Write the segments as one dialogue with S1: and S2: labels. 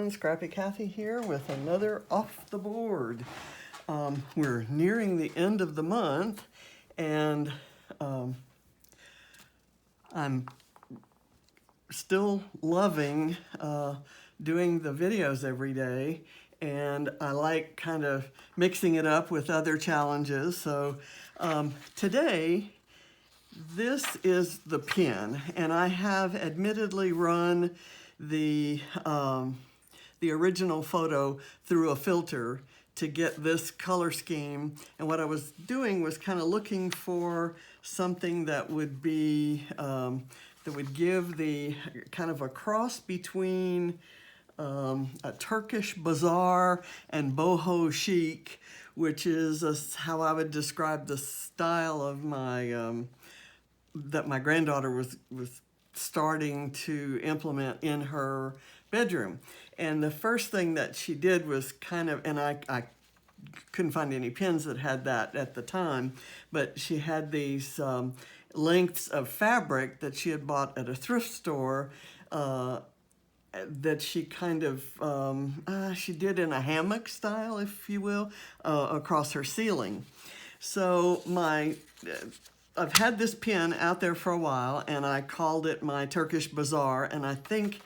S1: everyone, Scrappy Kathy here with another Off the Board. We're nearing the end of the month, and I'm still loving doing the videos every day, and I like kind of mixing it up with other challenges. So today, this is the pin, and I have admittedly run the original photo through a filter to get this color scheme. And what I was doing was kind of looking for something that would be, that would give the kind of a cross between a Turkish Bazaar and boho chic, which is how I would describe the style of my, that my granddaughter was starting to implement in her bedroom. And the first thing that she did was kind of, and I couldn't find any pins that had that at the time, but she had these lengths of fabric that she had bought at a thrift store that she kind of, she did in a hammock style, if you will, across her ceiling. So I've had this pin out there for a while, and I called it my Turkish Bazaar, and I think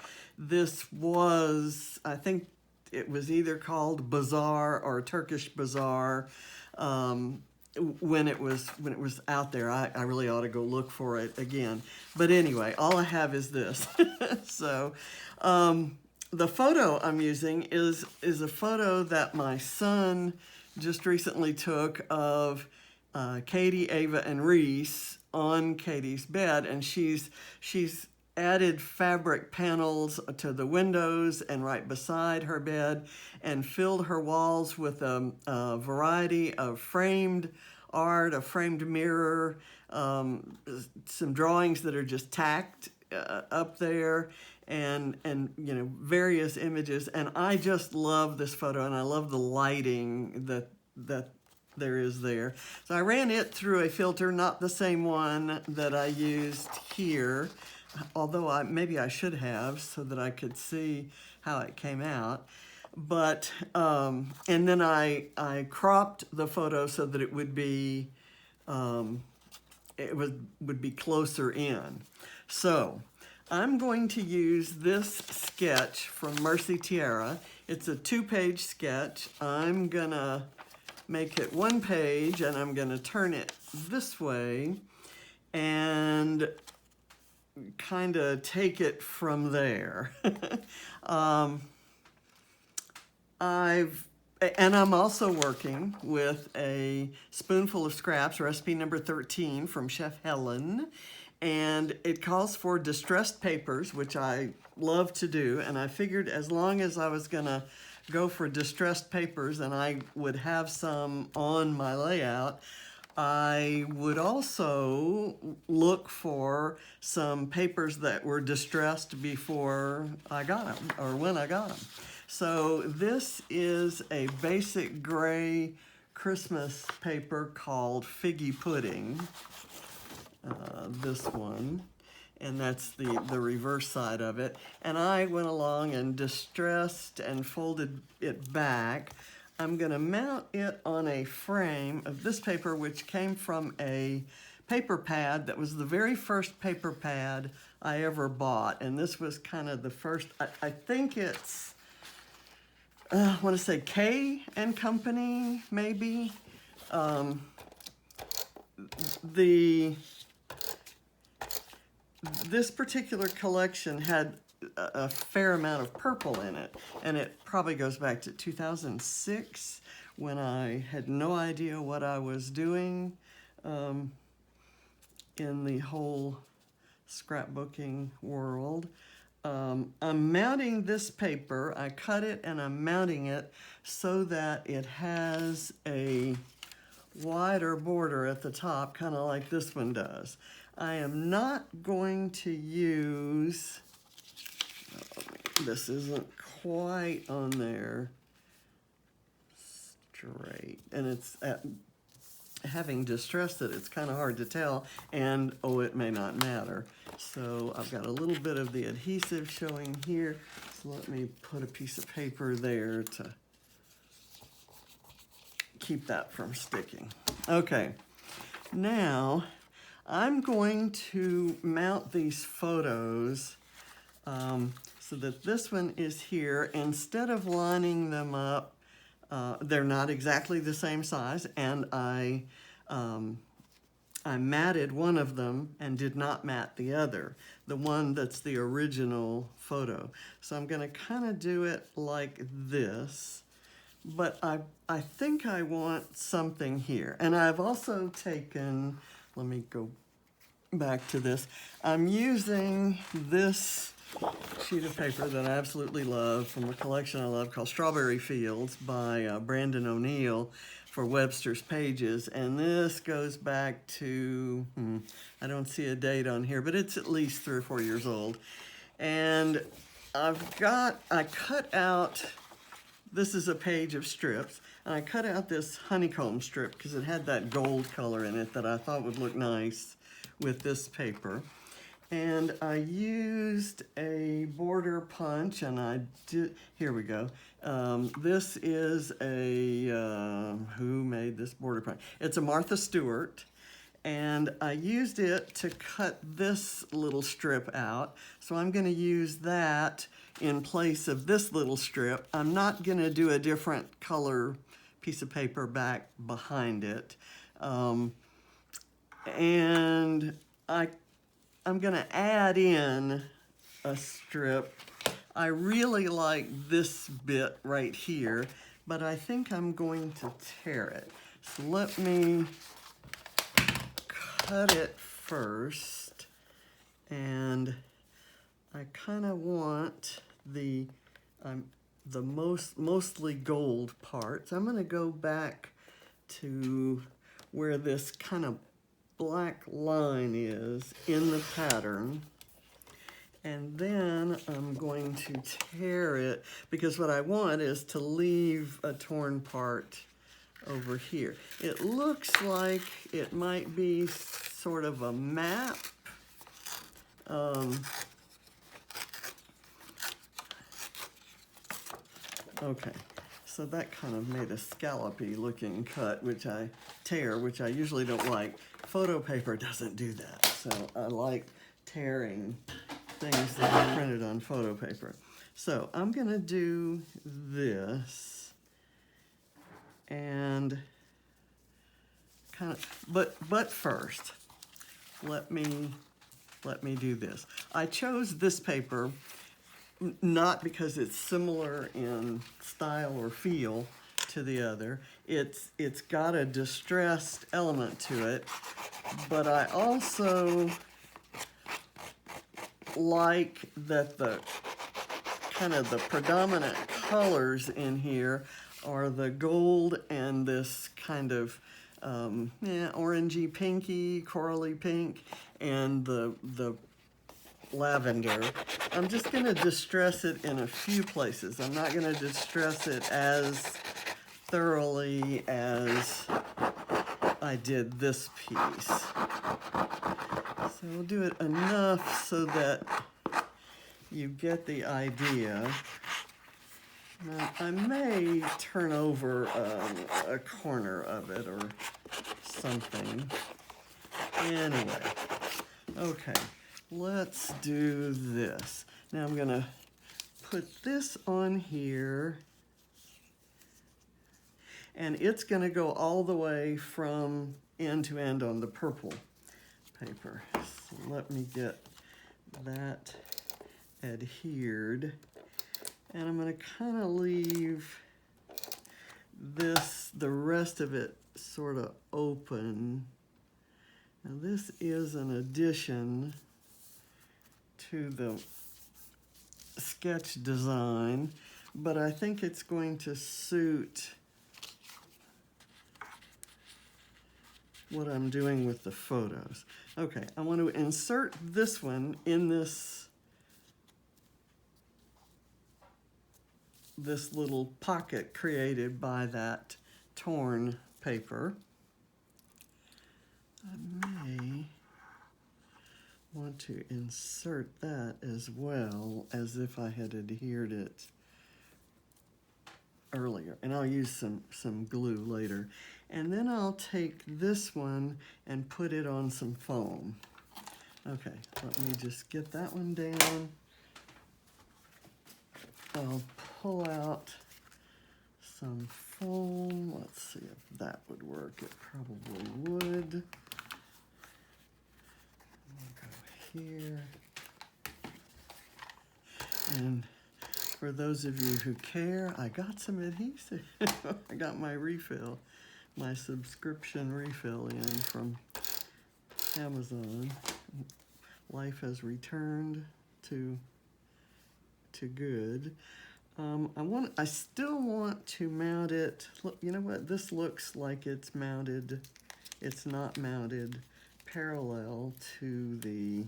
S1: it was either called Bazaar or Turkish Bazaar when it was out there. I really ought to go look for it again. But anyway, all I have is this. So the photo I'm using is a photo that my son just recently took of Katie, Ava, and Reese on Katie's bed, and she's added fabric panels to the windows and right beside her bed, and filled her walls with a variety of framed art, a framed mirror, some drawings that are just tacked up there, and you know, various images. And I just love this photo, and I love the lighting that there is there. So I ran it through a filter, not the same one that I used here, although maybe I should have, so that I could see how it came out. But and then I cropped the photo so that it would be would be closer in. So I'm going to use this sketch from Mercy Tiara. It's a 2-page sketch. I'm gonna make it 1 page, and I'm gonna turn it this way and kind of take it from there. I'm also working with a Spoonful of Scraps, recipe number 13 from Chef Helen, and it calls for distressed papers, which I love to do, and I figured as long as I was gonna go for distressed papers and I would have some on my layout, I would also look for some papers that were distressed before I got them, or when I got them. So this is a basic gray Christmas paper called Figgy Pudding, this one, and that's the reverse side of it. And I went along and distressed and folded it back. I'm gonna mount it on a frame of this paper, which came from a paper pad that was the very first paper pad I ever bought. And this was kind of the first, I think it's, I wanna say K and Company, maybe. This particular collection had a fair amount of purple in it, and it probably goes back to 2006 when I had no idea what I was doing in the whole scrapbooking world. I'm mounting this paper. I cut it and I'm mounting it so that it has a wider border at the top, kind of like this one does. I am not going to use, this isn't quite on there straight, and it's having distressed it, it's kind of hard to tell, and oh, it may not matter. So I've got a little bit of the adhesive showing here, So let me put a piece of paper there to keep that from sticking. Okay, now I'm going to mount these photos so that this one is here. Instead of lining them up, they're not exactly the same size, and I matted one of them and did not mat the other, the one that's the original photo. So I'm gonna kind of do it like this, but I think I want something here. And I've also taken, let me go back to this. I'm using this sheet of paper that I absolutely love from a collection I love called Strawberry Fields by Brandon O'Neill for Webster's Pages. And this goes back to, I don't see a date on here, but it's at least 3 or 4 years old. And I cut out, this is a page of strips, and I cut out this honeycomb strip because it had that gold color in it that I thought would look nice with this paper. And I used a border punch, and I did, here we go. This is a, who made this border punch? It's a Martha Stewart, and I used it to cut this little strip out. So I'm gonna use that in place of this little strip. I'm not gonna do a different color piece of paper back behind it. And I'm gonna add in a strip. I really like this bit right here, but I think I'm going to tear it. So let me cut it first, and I kind of want the mostly gold part. So I'm gonna go back to where this kind of black line is in the pattern, and then I'm going to tear it because what I want is to leave a torn part over here. It looks like it might be sort of a map. Okay, so that kind of made a scallopy looking cut, which I usually don't like. Photo paper doesn't do that, so I like tearing things that are printed on photo paper. So I'm gonna do this, and kind of, but first, let me do this. I chose this paper not because it's similar in style or feel to the other. It's got a distressed element to it, but I also like that the kind of the predominant colors in here are the gold and this kind of orangey pinky, corally pink, and the lavender. I'm just going to distress it in a few places. I'm not going to distress it as thoroughly as I did this piece. So we'll do it enough so that you get the idea. Now, I may turn over a corner of it or something. Anyway, okay. Let's do this. Now I'm gonna put this on here, and it's gonna go all the way from end to end on the purple paper. So let me get that adhered, and I'm gonna kind of leave this, the rest of it sort of open. Now this is an addition to the sketch design, but I think it's going to suit what I'm doing with the photos. Okay, I want to insert this one in this little pocket created by that torn paper. I may want to insert that as well as if I had adhered it earlier. And I'll use some glue later. And then I'll take this one and put it on some foam. Okay, let me just get that one down. I'll pull out some foam. Let's see if that would work. It probably would. I'll go here. And for those of you who care, I got some adhesive. I got my refill, my subscription refill in from Amazon. Life has returned to good. I still want to mount it. Look, you know what? This looks like it's mounted. It's not mounted parallel to the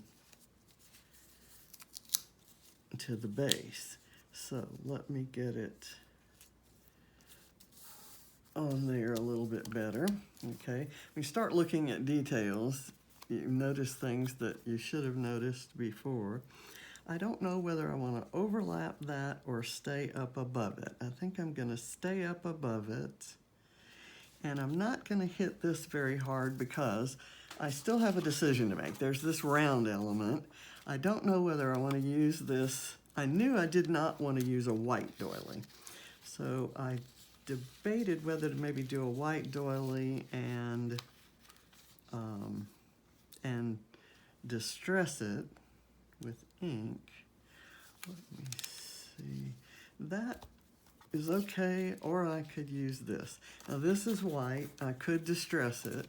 S1: base. So let me get it on there a little bit better. Okay. When you start looking at details, you notice things that you should have noticed before. I don't know whether I want to overlap that or stay up above it. I think I'm going to stay up above it. And I'm not going to hit this very hard because I still have a decision to make. There's this round element. I don't know whether I want to use this. I knew I did not want to use a white doily. So I debated whether to maybe do a white doily and distress it with ink. Let me see. That is okay, or I could use this. Now this is white. I could distress it.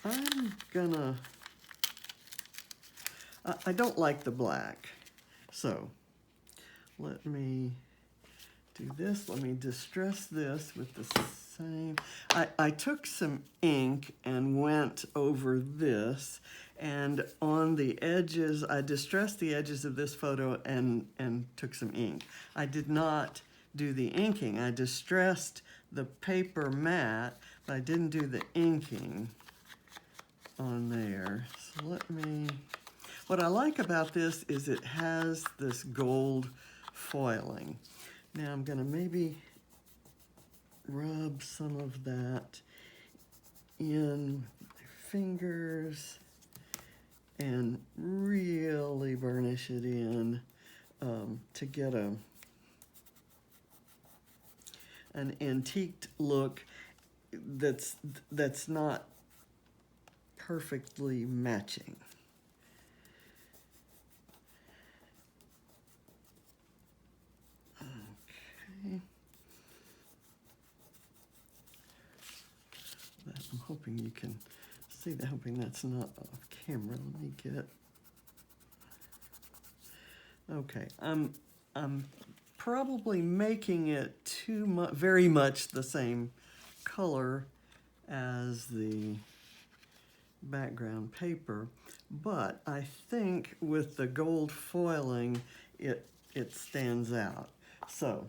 S1: I'm gonna, I don't like the black. So let me do this. Let me distress this with the same. I took some ink and went over this, and on the edges, I distressed the edges of this photo and took some ink. I did not do the inking. I distressed the paper mat, but I didn't do the inking on there. So let me, what I like about this is it has this gold foiling. Now I'm gonna maybe rub some of that in with my fingers and really burnish it in to get an antiqued look that's not perfectly matching. Okay. I'm hoping you can see that. Hoping that's not off camera. Let me get. Okay, I'm probably making it too much, very much the same color as the background paper, but I think with the gold foiling, it stands out. So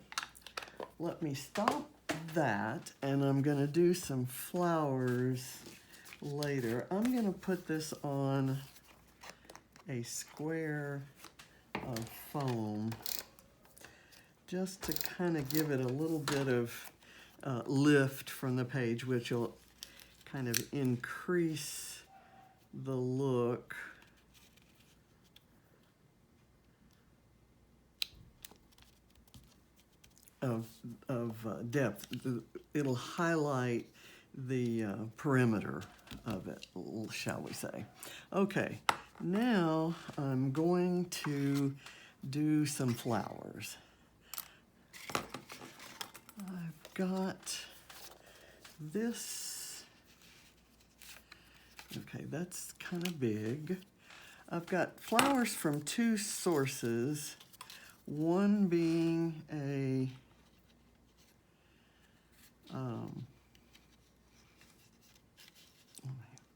S1: let me stop that, and I'm gonna do some flowers later. I'm gonna put this on a square of foam just to kind of give it a little bit of lift from the page, which will kind of increase the look of depth. It'll highlight the perimeter of it, shall we say. Okay, now I'm going to do some flowers. I've got this. Okay, that's kind of big. I've got flowers from two sources, one being a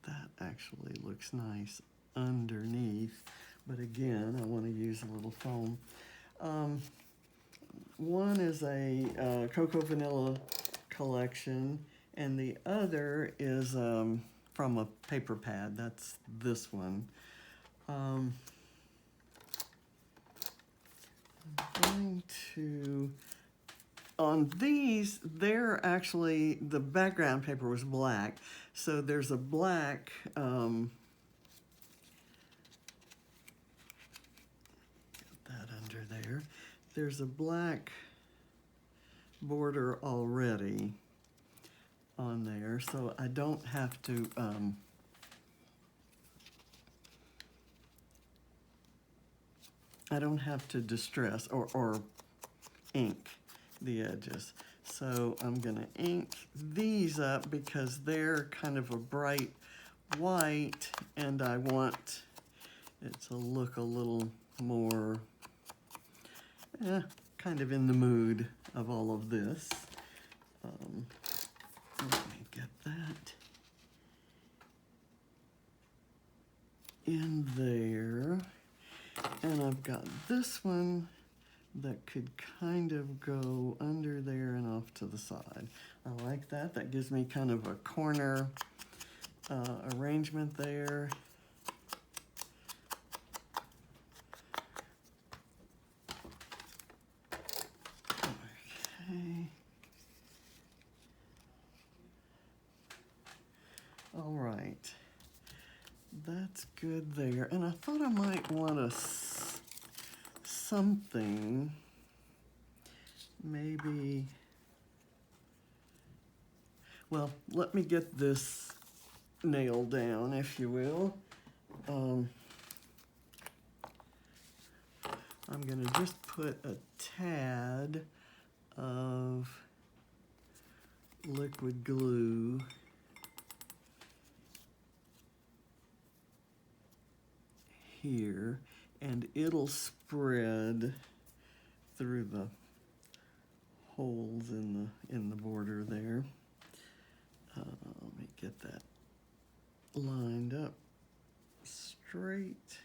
S1: that actually looks nice underneath, but again, I want to use a little foam. One is a Cocoa Vanilla collection, and the other is from a paper pad. That's this one. I'm going to, on these, they're actually, the background paper was black, so there's a black, that under there. There's a black border already on there, so I don't have to distress or ink the edges. So I'm gonna ink these up because they're kind of a bright white, and I want it to look a little more kind of in the mood of all of this. Let me get that in there. And I've got this one that could kind of go under there and off to the side. I like that. That gives me kind of a corner arrangement there. Okay. All right. That's good there. And I thought I might want something, maybe, well, let me get this nailed down, if you will. I'm gonna just put a tad of liquid glue here, and it'll spread through the holes in the border there. Let me get that lined up straight,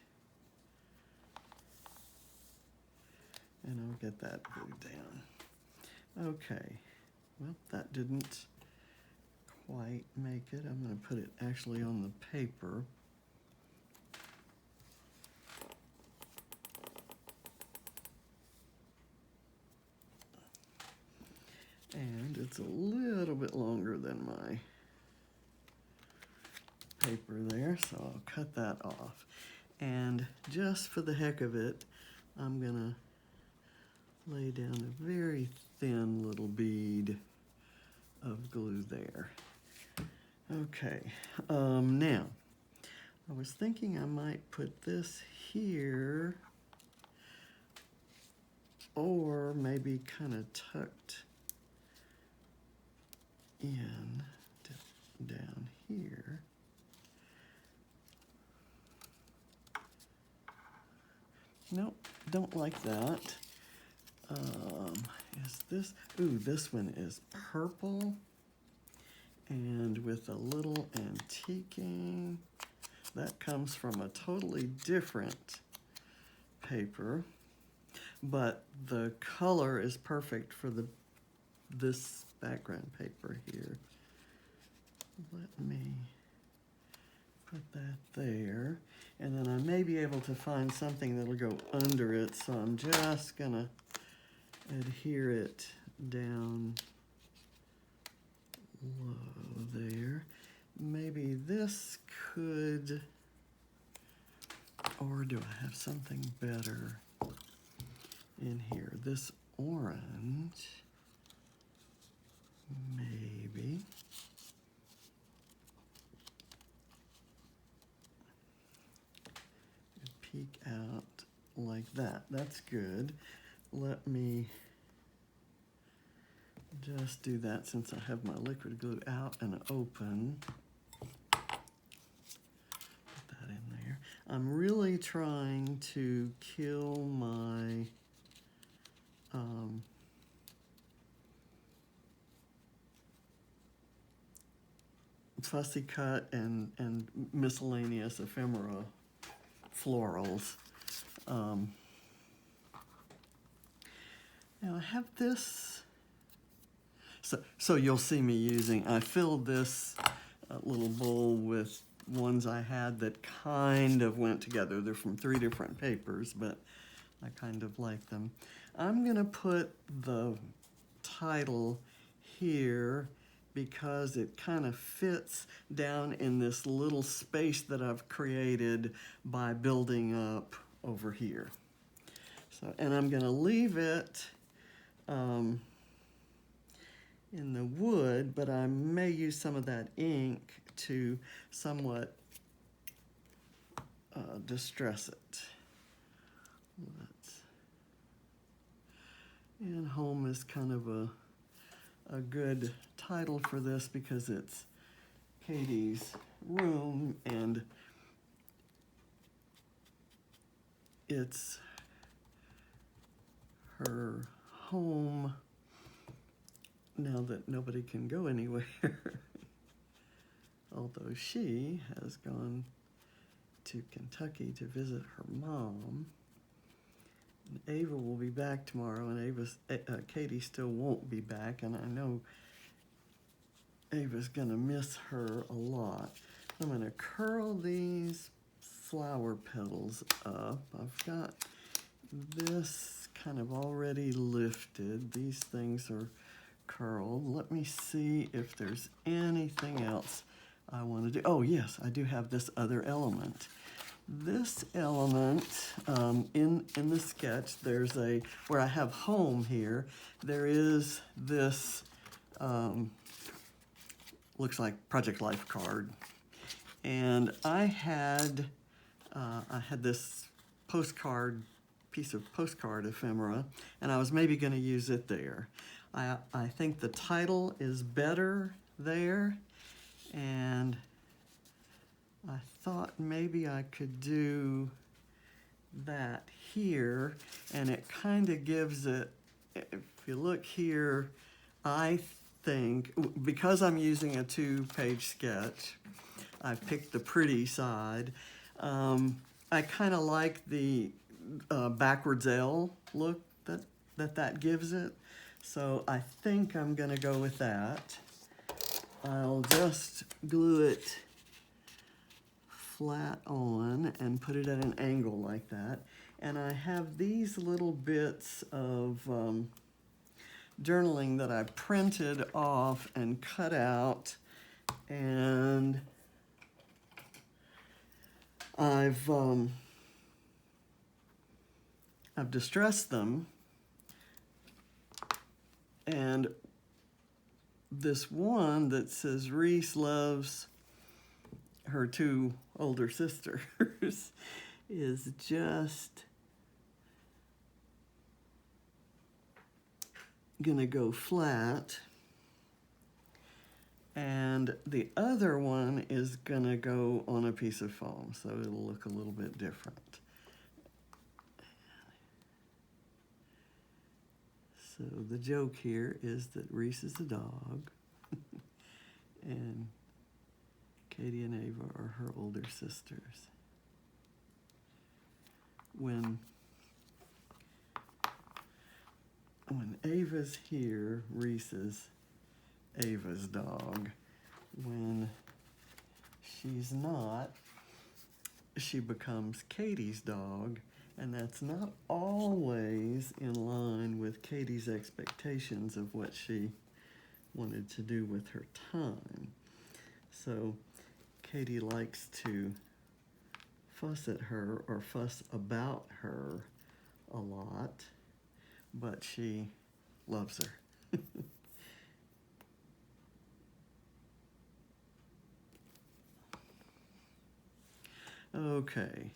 S1: and I'll get that glued down. Okay, well, that didn't quite make it. I'm going to put it actually on the paper. And it's a little bit longer than my paper there, so I'll cut that off. And just for the heck of it, I'm gonna lay down a very thin little bead of glue there. Okay, now, I was thinking I might put this here, or maybe kind of tucked in down here. Nope, don't like that. Is this, ooh, this one is purple and with a little antiquing. That comes from a totally different paper, but the color is perfect for this background paper here. Let me put that there, and then I may be able to find something that'll go under it, so I'm just gonna adhere it down low there. Maybe this could, or do I have something better in here? This orange, maybe. Peek out like that. That's good. Let me just do that since I have my liquid glue out and open. Put that in there. I'm really trying to kill my fussy cut and miscellaneous ephemera florals. Now I have this, so you'll see me using, I filled this little bowl with ones I had that kind of went together. They're from 3 different papers, but I kind of like them. I'm gonna put the title here because it kind of fits down in this little space that I've created by building up over here. So, and I'm gonna leave it in the wood, but I may use some of that ink to somewhat distress it. And home is kind of a good title for this because it's Katie's room and it's her home now that nobody can go anywhere. Although she has gone to Kentucky to visit her mom. And Ava will be back tomorrow, and Katie still won't be back, and I know Ava's gonna miss her a lot. I'm gonna curl these flower petals up. I've got this kind of already lifted. These things are curled. Let me see if there's anything else I want to do. Oh yes, I do have this other element. This element in the sketch, there's where I have home here, there is this looks like Project Life card, and I had this piece of postcard ephemera, and I was maybe going to use it there. I think the title is better there, and I thought maybe I could do that here, and it kind of gives it, if you look here, I think, because I'm using a 2-page sketch, I picked the pretty side. I kind of like the backwards L look that gives it, so I think I'm gonna go with that. I'll just glue it flat on and put it at an angle like that. And I have these little bits of journaling that I printed off and cut out, and I've distressed them. And this one that says Reese loves her 2 older sisters is just gonna go flat, and the other one is gonna go on a piece of foam, so it'll look a little bit different. So the joke here is that Reese is a dog and Katie and Ava are her older sisters. When Ava's here, Reese is Ava's dog. When she's not, she becomes Katie's dog, and that's not always in line with Katie's expectations of what she wanted to do with her time. So Katie likes to fuss at her or fuss about her a lot, but she loves her. Okay,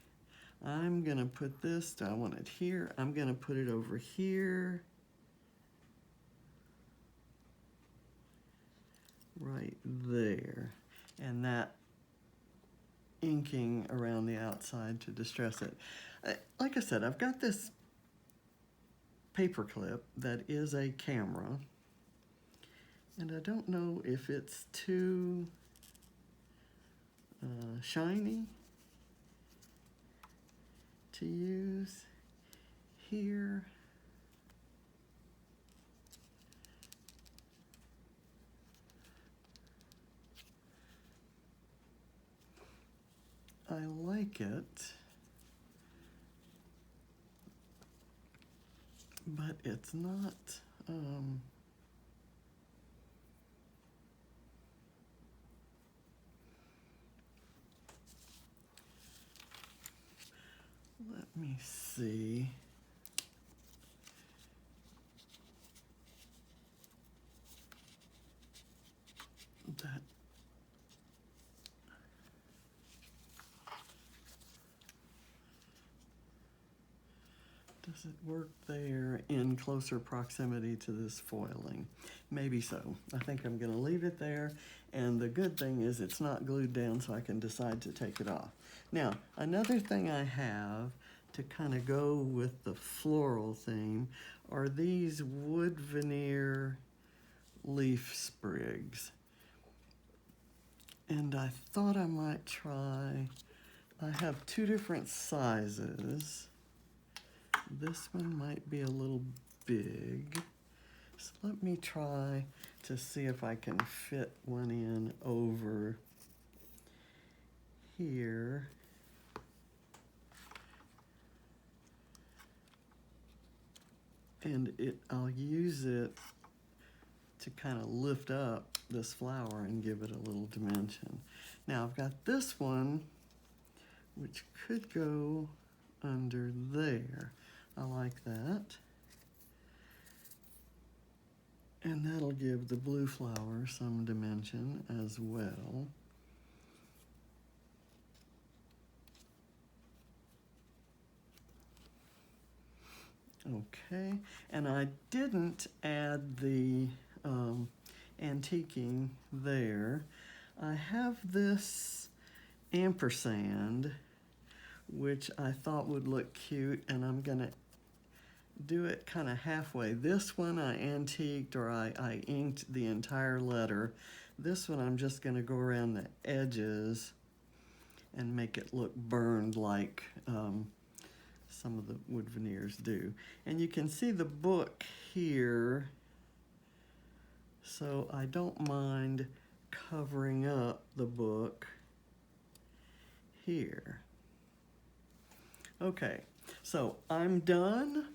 S1: I'm gonna put this, I want it here, I'm gonna put it over here. Right there. And that inking around the outside to distress it. Like I said, I've got this paper clip that is a camera, and I don't know if it's too shiny to use here. like it, but it's not, let me see. That does it work there in closer proximity to this foiling? Maybe so. I think I'm going to leave it there, and the good thing is it's not glued down, so I can decide to take it off. Now, another thing I have to kind of go with the floral theme are these wood veneer leaf sprigs. And I thought I might try, I have two different sizes. This one might be a little big. So let me try to see if I can fit one in over here. And I'll use it to kind of lift up this flower and give it a little dimension. Now I've got this one, which could go under there. I like that. And that'll give the blue flower some dimension as well. Okay, and I didn't add the antiquing there. I have this ampersand, which I thought would look cute, and I'm gonna do it kind of halfway. This one I antiqued, or I inked the entire letter. This one I'm just gonna go around the edges and make it look burned like some of the wood veneers do. And you can see the book here, so I don't mind covering up the book here. Okay, so I'm done.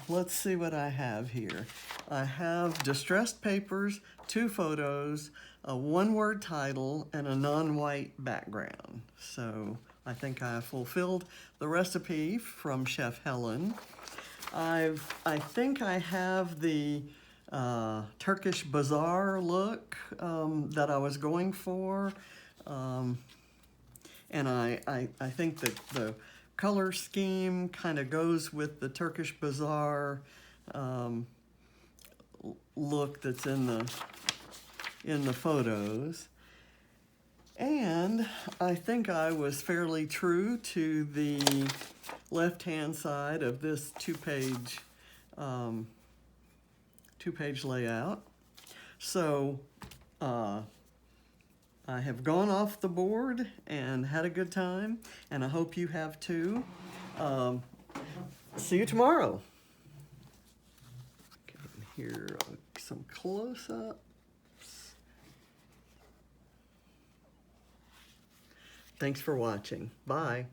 S1: Let's see what I have here. I have distressed papers, 2 photos, a one-word title, and a non-white background. So I think I have fulfilled the recipe from Chef Helen. I think I have the Turkish Bazaar look that I was going for. And I think that the color scheme kind of goes with the Turkish Bazaar look that's in the photos. And I think I was fairly true to the left-hand side of this two-page layout. So I have gone off the board and had a good time, and I hope you have too. See you tomorrow. Okay, here some close-ups. Thanks for watching. Bye.